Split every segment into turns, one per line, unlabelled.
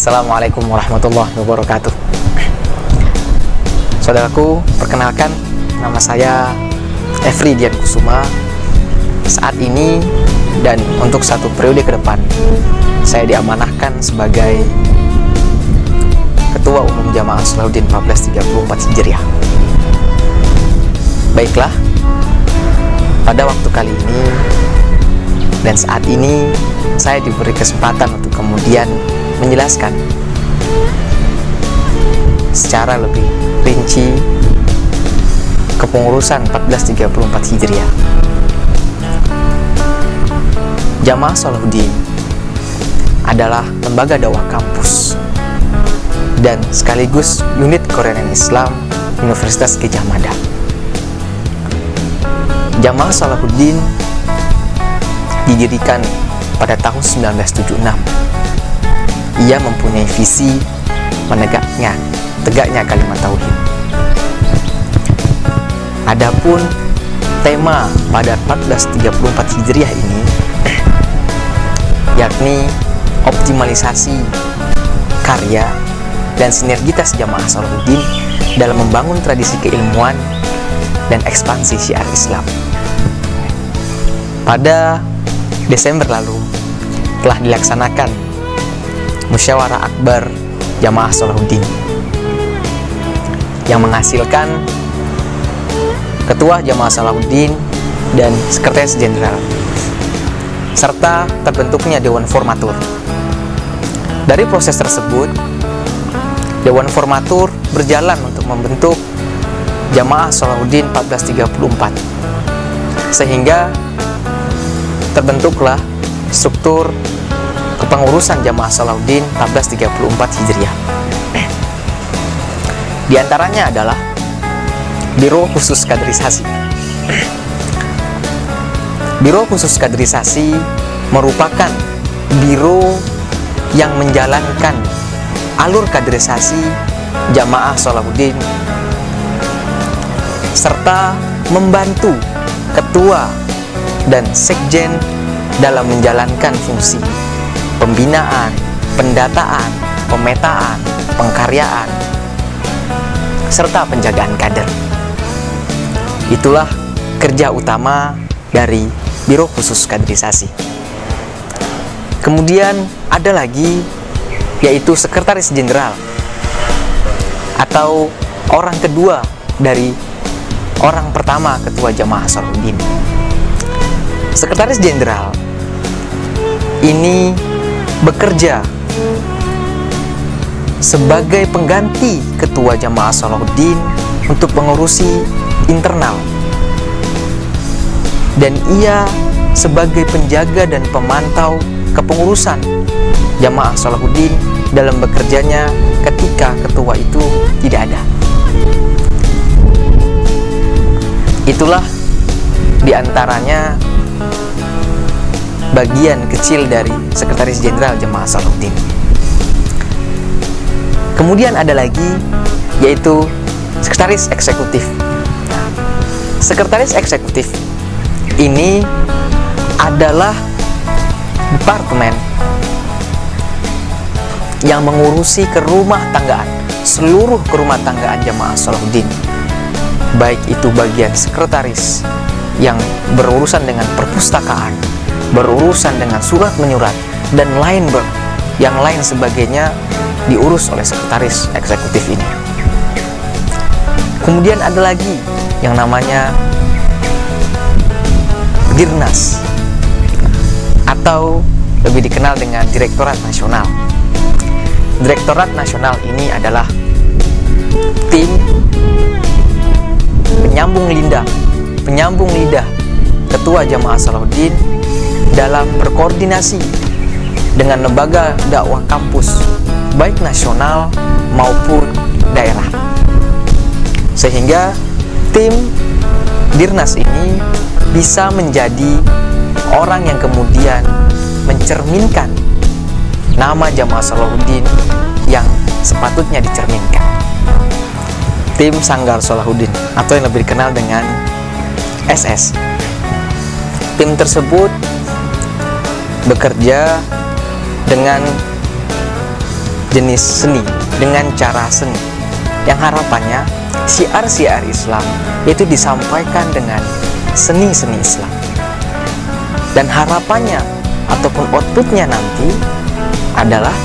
Assalamualaikum warahmatullahi wabarakatuh. Saudaraku, perkenalkan, nama saya Efri Dian Kusuma. Saat ini dan untuk satu periode ke depan, saya diamanahkan sebagai Ketua Umum Jamaah Salahuddin 1434 Hijriah. Baiklah, pada waktu kali ini dan saat ini saya diberi kesempatan untuk kemudian menjelaskan secara lebih rinci kepengurusan 1434 Hijriah. Jamaah Salahuddin adalah lembaga dakwah kampus dan sekaligus unit Korean Islam Universitas Gadjah Mada. Jamaah Salahuddin didirikan pada tahun 1976. Ia mempunyai visi tegaknya kalimat tauhid. Adapun tema pada 1434 Hijriah ini yakni optimalisasi karya dan sinergitas jamaah Salahuddin dalam membangun tradisi keilmuan dan ekspansi syiar Islam. Pada Desember lalu telah dilaksanakan Musyawarah Akbar Jamaah Salahuddin yang menghasilkan Ketua Jamaah Salahuddin dan Sekretaris Jenderal serta terbentuknya Dewan Formatur. Dari proses tersebut, Dewan Formatur berjalan untuk membentuk Jamaah Salahuddin 1434 sehingga terbentuklah struktur kepengurusan Jamaah Salahuddin 1434 Hijriah. Di antaranya adalah Biro Khusus Kaderisasi. Biro Khusus Kaderisasi merupakan biro yang menjalankan alur kaderisasi Jamaah Salahuddin serta membantu ketua dan sekjen dalam menjalankan fungsi pembinaan, pendataan, pemetaan, pengkaryaan, serta penjagaan kader. Itulah kerja utama dari Biro Khusus Kaderisasi. Kemudian ada lagi yaitu Sekretaris Jenderal atau orang kedua dari orang pertama Ketua Jamaah Salahuddin. Sekretaris Jenderal ini bekerja sebagai pengganti Ketua Jamaah Salahuddin untuk mengurusi internal, dan ia sebagai penjaga dan pemantau kepengurusan Jamaah Salahuddin dalam bekerjanya ketika ketua itu tidak ada. Itulah diantaranya bagian kecil dari Sekretaris Jenderal Jamaah Salahuddin. Kemudian ada lagi yaitu Sekretaris Eksekutif. Sekretaris Eksekutif ini adalah departemen yang mengurusi kerumah tanggaan, seluruh kerumah tanggaan Jamaah Salahuddin, baik itu bagian sekretaris yang berurusan dengan perpustakaan, berurusan dengan surat menyurat, dan yang lain sebagainya diurus oleh Sekretaris Eksekutif ini. Kemudian ada lagi yang namanya Dirnas atau lebih dikenal dengan Direktorat Nasional. Direktorat Nasional ini adalah tim penyambung lidah Ketua Jamaah Salahuddin dalam berkoordinasi dengan lembaga dakwah kampus baik nasional maupun daerah, sehingga tim Dirnas ini bisa menjadi orang yang kemudian mencerminkan nama Jamaah Salahuddin yang sepatutnya dicerminkan. Tim Sanggar Salahuddin atau yang lebih dikenal dengan SS. Tim tersebut bekerja dengan jenis seni dengan cara seni, yang harapannya syiar-syiar Islam itu disampaikan dengan seni-seni Islam. Dan harapannya ataupun outputnya nanti adalah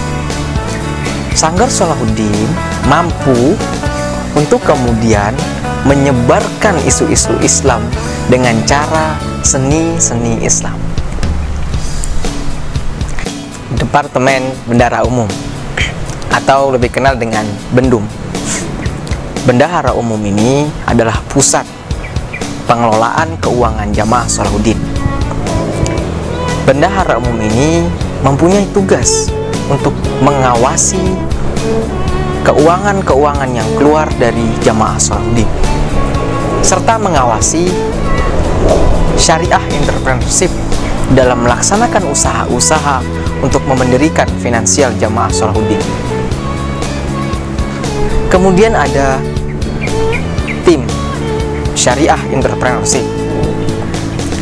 Sanggar Salahuddin mampu untuk kemudian menyebarkan isu-isu Islam dengan cara seni-seni Islam. Departemen Bendahara Umum atau lebih kenal dengan Bendum. Bendahara Umum ini adalah pusat pengelolaan keuangan Jamaah Salahuddin. Bendahara Umum ini mempunyai tugas untuk mengawasi keuangan-keuangan yang keluar dari Jamaah Salahuddin, serta mengawasi syariah entrepreneurship dalam melaksanakan usaha-usaha untuk memendirikan finansial Jamaah Salahuddin. Kemudian ada tim syariah entrepreneurship.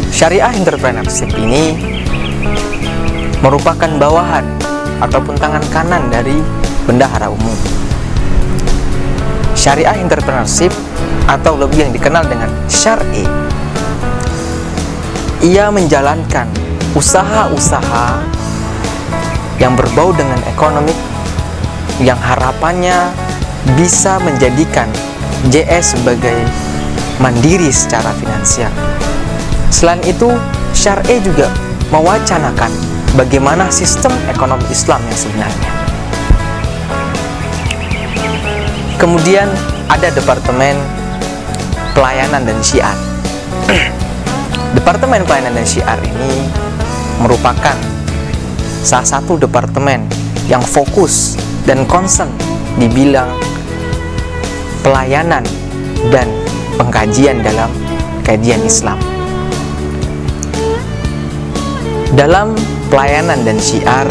Syariah entrepreneurship ini merupakan bawahan ataupun tangan kanan dari Bendahara Umum. Syariah entrepreneurship atau lebih yang dikenal dengan syar'i, ia menjalankan usaha-usaha yang berbau dengan ekonomi yang harapannya bisa menjadikan JS sebagai mandiri secara finansial. Selain itu, syar'i juga mewacanakan bagaimana sistem ekonomi Islam yang sebenarnya. Kemudian ada Departemen Pelayanan dan Syiar. Departemen Pelayanan dan Syiar ini merupakan salah satu departemen yang fokus dan concern di bidang pelayanan dan pengkajian dalam kajian Islam. Dalam pelayanan dan syiar,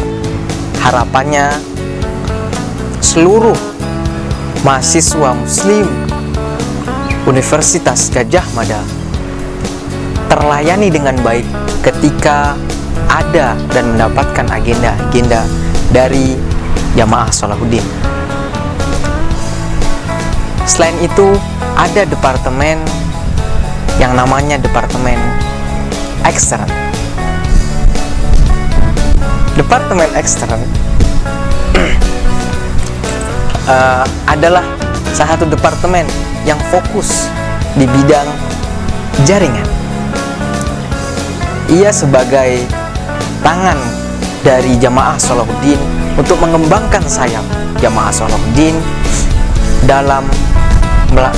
harapannya seluruh mahasiswa muslim Universitas Gadjah Mada terlayani dengan baik ketika ada dan mendapatkan agenda-agenda dari Jamaah Salahuddin. Selain itu, ada departemen yang namanya Departemen Ekstern. Departemen Ekstern adalah salah satu departemen yang fokus di bidang jaringan. Ia sebagai tangan dari Jamaah Salahuddin untuk mengembangkan sayap Jamaah Salahuddin dalam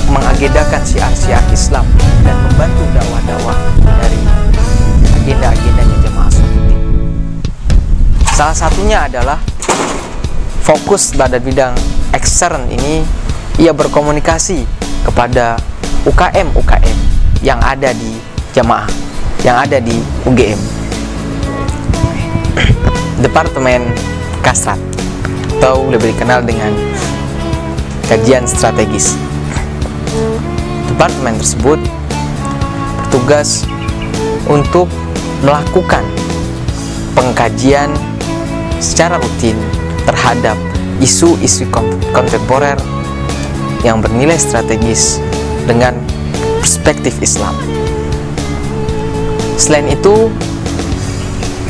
mengagendakan syiar-syiar Islam dan membantu dakwah-dakwah dari agenda-agendanya Jamaah Salahuddin. Salah satunya adalah fokus pada bidang ekstern ini, ia berkomunikasi kepada UKM-UKM yang ada di Jamaah, yang ada di UGM. Departemen Kasrat atau lebih dikenal dengan kajian strategis. Departemen tersebut bertugas untuk melakukan pengkajian secara rutin terhadap isu-isu kontemporer yang bernilai strategis dengan perspektif Islam. Selain itu,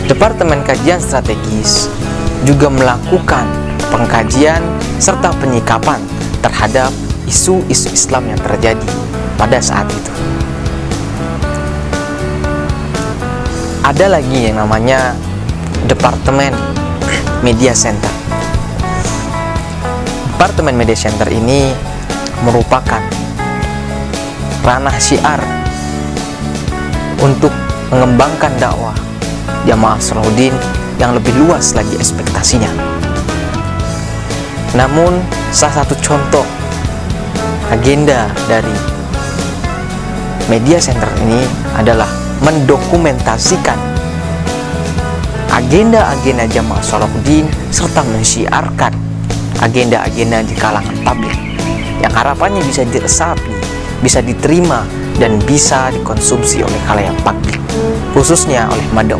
Departemen Kajian Strategis juga melakukan pengkajian serta penyikapan terhadap isu-isu Islam yang terjadi pada saat itu. Ada lagi yang namanya Departemen Media Center. Departemen Media Center ini merupakan ranah syiar untuk mengembangkan dakwah Jamaah Salahuddin yang lebih luas lagi ekspektasinya. Namun, salah satu contoh agenda dari Media Center ini adalah mendokumentasikan agenda-agenda Jamaah Salahuddin serta mensyiarkan agenda-agenda di kalangan publik yang harapannya bisa diresapi, bisa diterima, dan bisa dikonsumsi oleh khalayak publik, khususnya oleh madam.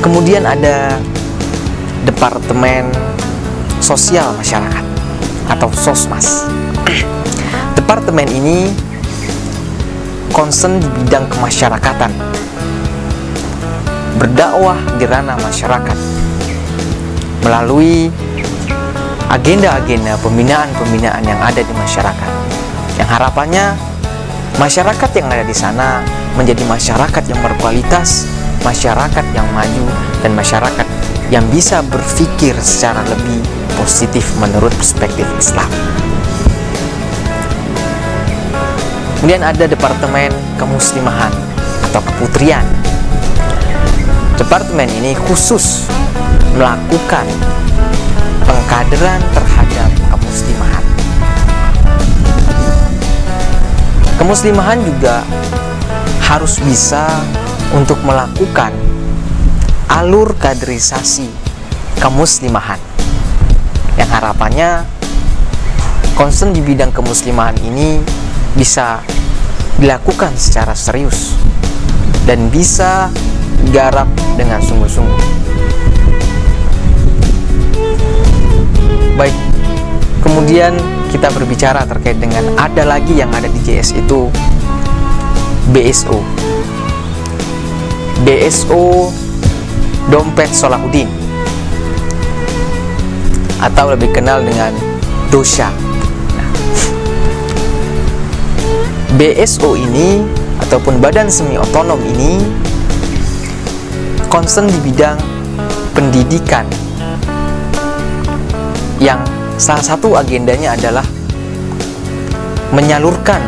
Kemudian ada Departemen Sosial Masyarakat atau Sosmas. Departemen ini concern di bidang kemasyarakatan, berdakwah di ranah masyarakat melalui agenda-agenda pembinaan-pembinaan yang ada di masyarakat, yang harapannya masyarakat yang ada di sana menjadi masyarakat yang berkualitas, masyarakat yang maju, dan masyarakat yang bisa berpikir secara lebih positif menurut perspektif Islam. Kemudian ada Departemen Kemuslimahan atau Keputrian. Departemen ini khusus melakukan pengkaderan terhadap kemuslimahan. Kemuslimahan juga harus bisa untuk melakukan alur kaderisasi kemuslimahan, yang harapannya concern di bidang kemuslimahan ini bisa dilakukan secara serius dan bisa digarap dengan sungguh-sungguh. Baik, kemudian kita berbicara terkait dengan ada lagi yang ada di JS itu BSO. BSO Dompet Salahuddin, atau lebih kenal dengan DOSA. BSO ini ataupun Badan Semi Otonom ini concern di bidang pendidikan, yang salah satu agendanya adalah menyalurkan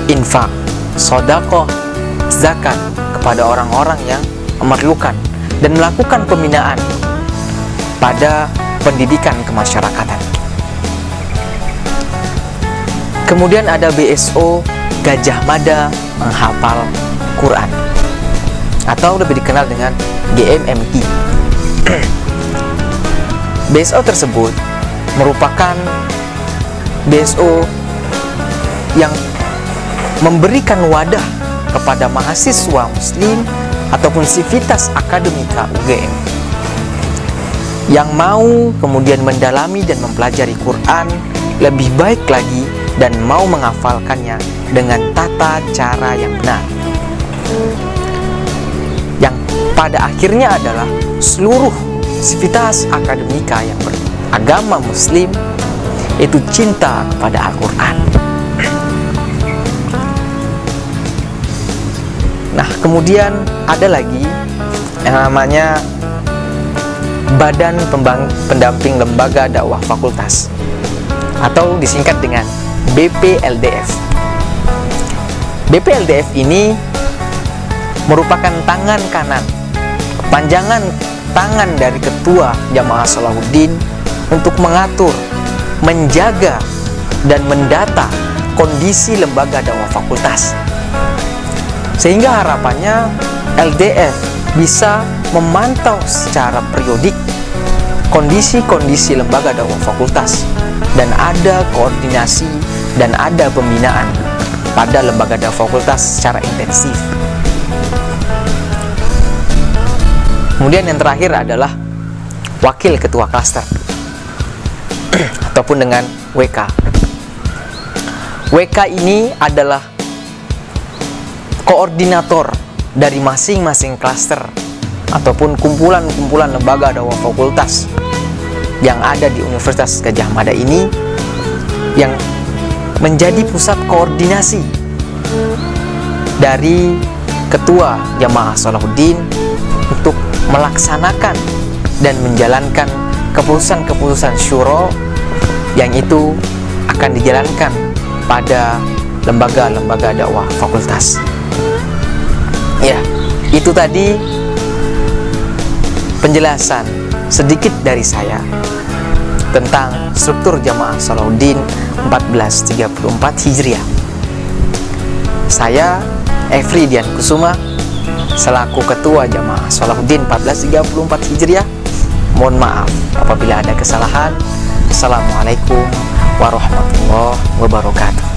infak, sedekah, zakat kepada orang-orang yang memerlukan dan melakukan pembinaan pada pendidikan kemasyarakatan. Kemudian ada BSO Gajah Mada Menghafal Quran, atau lebih dikenal dengan GMMQ. BSO tersebut merupakan BSO yang memberikan wadah kepada mahasiswa muslim ataupun sivitas akademika UGM yang mau kemudian mendalami dan mempelajari Quran lebih baik lagi dan mau menghafalkannya dengan tata cara yang benar, yang pada akhirnya adalah seluruh sivitas akademika yang beragama muslim itu cinta kepada Al-Quran. Nah, kemudian ada lagi yang namanya Badan Pendamping Lembaga Dakwah Fakultas, atau disingkat dengan BPLDF. BPLDF ini merupakan tangan kanan, kepanjangan tangan dari Ketua Jamaah Salahuddin untuk mengatur, menjaga, dan mendata kondisi lembaga dakwah fakultas, sehingga harapannya LDF bisa memantau secara periodik kondisi-kondisi lembaga dakwah fakultas, dan ada koordinasi dan ada pembinaan pada lembaga dakwah fakultas secara intensif. Kemudian yang terakhir adalah Wakil Ketua Klaster ataupun dengan WK. WK ini adalah koordinator dari masing-masing klaster ataupun kumpulan-kumpulan lembaga dakwah fakultas yang ada di Universitas Gadjah Mada ini, yang menjadi pusat koordinasi dari Ketua Jamaah Salahuddin untuk melaksanakan dan menjalankan keputusan-keputusan syuro yang itu akan dijalankan pada lembaga-lembaga dakwah fakultas. Ya, itu tadi penjelasan sedikit dari saya tentang struktur Jamaah Salahuddin 1434 Hijriah. Saya Efri Dian Kusuma selaku Ketua Jamaah Salahuddin 1434 Hijriah. Mohon maaf apabila ada kesalahan. Assalamualaikum warahmatullahi wabarakatuh.